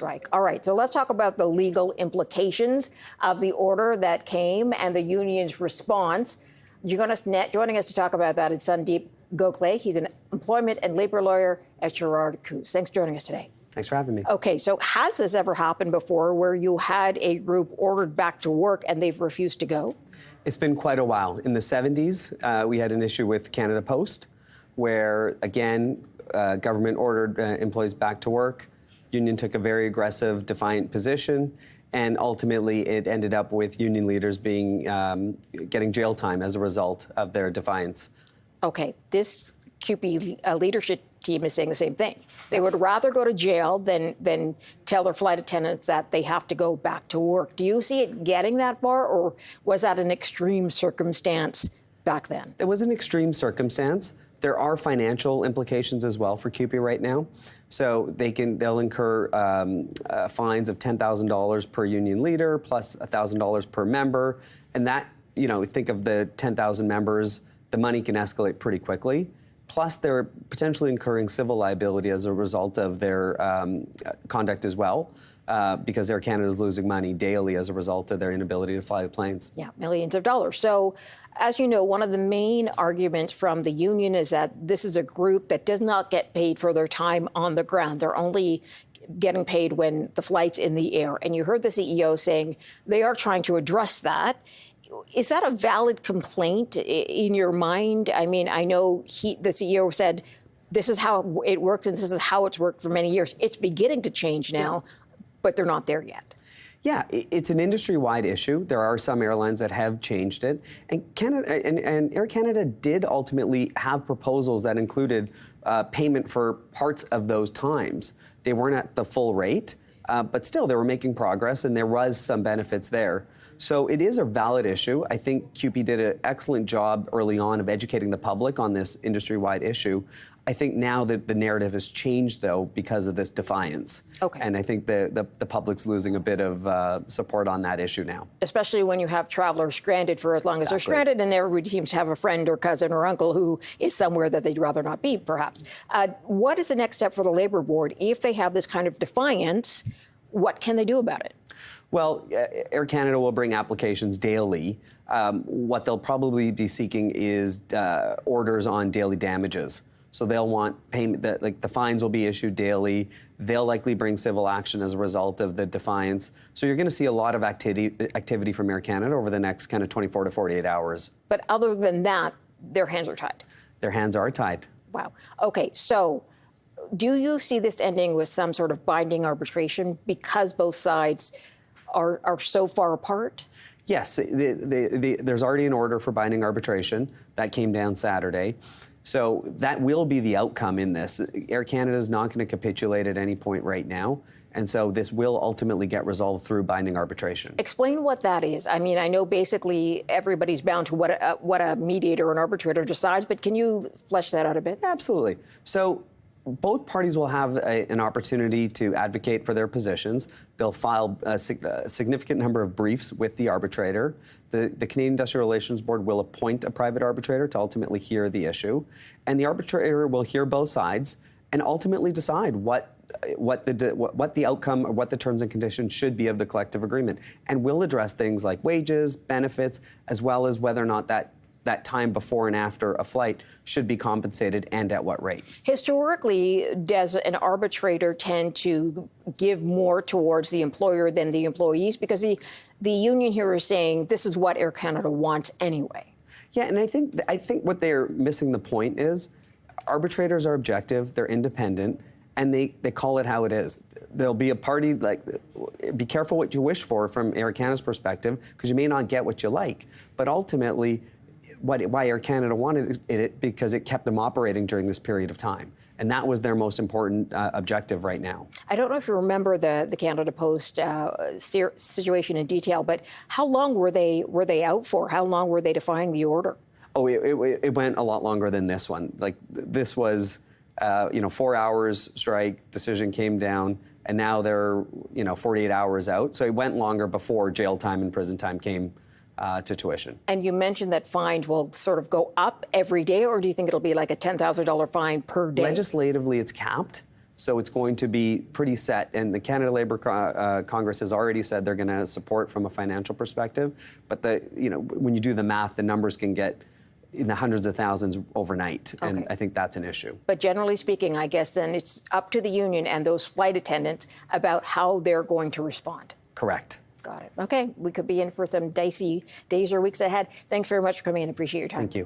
strike. All right, so let's talk about the legal implications of the order that came and the union's response. Joining us to talk about that is Sundeep Gokhale. He's an employment and labor lawyer at Sherrard Kuzz. Thanks for joining us today. Thanks for having me. Okay, so has this ever happened before where you had a group ordered back to work and they've refused to go? It's been quite a while. In the 70s, we had an issue with Canada Post where, again, government ordered employees back to work. Union took a very aggressive, defiant position, and ultimately it ended up with union leaders being getting jail time as a result of their defiance. Okay, this CUPE leadership team is saying the same thing. They would rather go to jail than tell their flight attendants that they have to go back to work. Do you see it getting that far, or was that an extreme circumstance back then? It was an extreme circumstance. There are financial implications as well for CUPE right now. So they'll incur fines of $10,000 per union leader plus $1,000 per member. And that, think of the 10,000 members, the money can escalate pretty quickly. Plus, they're potentially incurring civil liability as a result of their conduct as well, because Air Canada is losing money daily as a result of their inability to fly the planes. Yeah, millions of dollars. So, as you know, one of the main arguments from the union is that this is a group that does not get paid for their time on the ground. They're only getting paid when the flight's in the air. And you heard the CEO saying they are trying to address that. Is that a valid complaint in your mind? I mean, I know the CEO said this is how it works and this is how it's worked for many years. It's beginning to change now, but they're not there yet. Yeah, it's an industry-wide issue. There are some airlines that have changed it. And Air Canada did ultimately have proposals that included payment for parts of those times. They weren't at the full rate, but still they were making progress and there was some benefits there. So it is a valid issue. I think CUPE did an excellent job early on of educating the public on this industry-wide issue. I think now that the narrative has changed, though, because of this defiance. Okay. And I think the public's losing a bit of support on that issue now. Especially when you have travelers stranded for as long as they're stranded, and everybody seems to have a friend or cousin or uncle who is somewhere that they'd rather not be, perhaps. What is the next step for the Labour Board? If they have this kind of defiance, what can they do about it? Well, Air Canada will bring applications daily. What they'll probably be seeking is orders on daily damages. So they'll want payment, the fines will be issued daily. They'll likely bring civil action as a result of the defiance. So you're going to see a lot of activity from Air Canada over the next kind of 24 to 48 hours. But other than that, their hands are tied. Their hands are tied. Wow. Okay, so do you see this ending with some sort of binding arbitration because both sides are so far apart? Yes, there's already an order for binding arbitration that came down Saturday. So that will be the outcome in this. Air Canada is not going to capitulate at any point right now. And so this will ultimately get resolved through binding arbitration. Explain what that is. I mean, I know basically everybody's bound to what a mediator or an arbitrator decides, but can you flesh that out a bit? Absolutely. So both parties will have an opportunity to advocate for their positions. They'll file a significant number of briefs with the arbitrator. The Canadian Industrial Relations Board will appoint a private arbitrator to ultimately hear the issue. And the arbitrator will hear both sides and ultimately decide what the outcome or what the terms and conditions should be of the collective agreement. And we'll address things like wages, benefits, as well as whether or not that time before and after a flight should be compensated and at what rate. Historically, does an arbitrator tend to give more towards the employer than the employees? Because the union here is saying this is what Air Canada wants anyway. Yeah, and I think what they're missing the point is arbitrators are objective, they're independent, and they call it how it is. There'll be a party, be careful what you wish for from Air Canada's perspective, because you may not get what you like. But ultimately, why Air Canada wanted it because it kept them operating during this period of time. And that was their most important objective right now. I don't know if you remember the Canada Post situation in detail, but how long were they out for? How long were they defying the order? Oh, it went a lot longer than this one. Like, this was, 4 hours strike, decision came down, and now they're, 48 hours out. So it went longer before jail time and prison time came to tuition. And you mentioned that fines will sort of go up every day, or do you think it'll be like a $10,000 fine per day? Legislatively, it's capped. So it's going to be pretty set. And the Canada Labour Congress has already said they're going to support from a financial perspective. But when you do the math, the numbers can get in the hundreds of thousands overnight. Okay. And I think that's an issue. But generally speaking, I guess then it's up to the union and those flight attendants about how they're going to respond. Correct. Got it. Okay. We could be in for some dicey days or weeks ahead. Thanks very much for coming in. Appreciate your time. Thank you.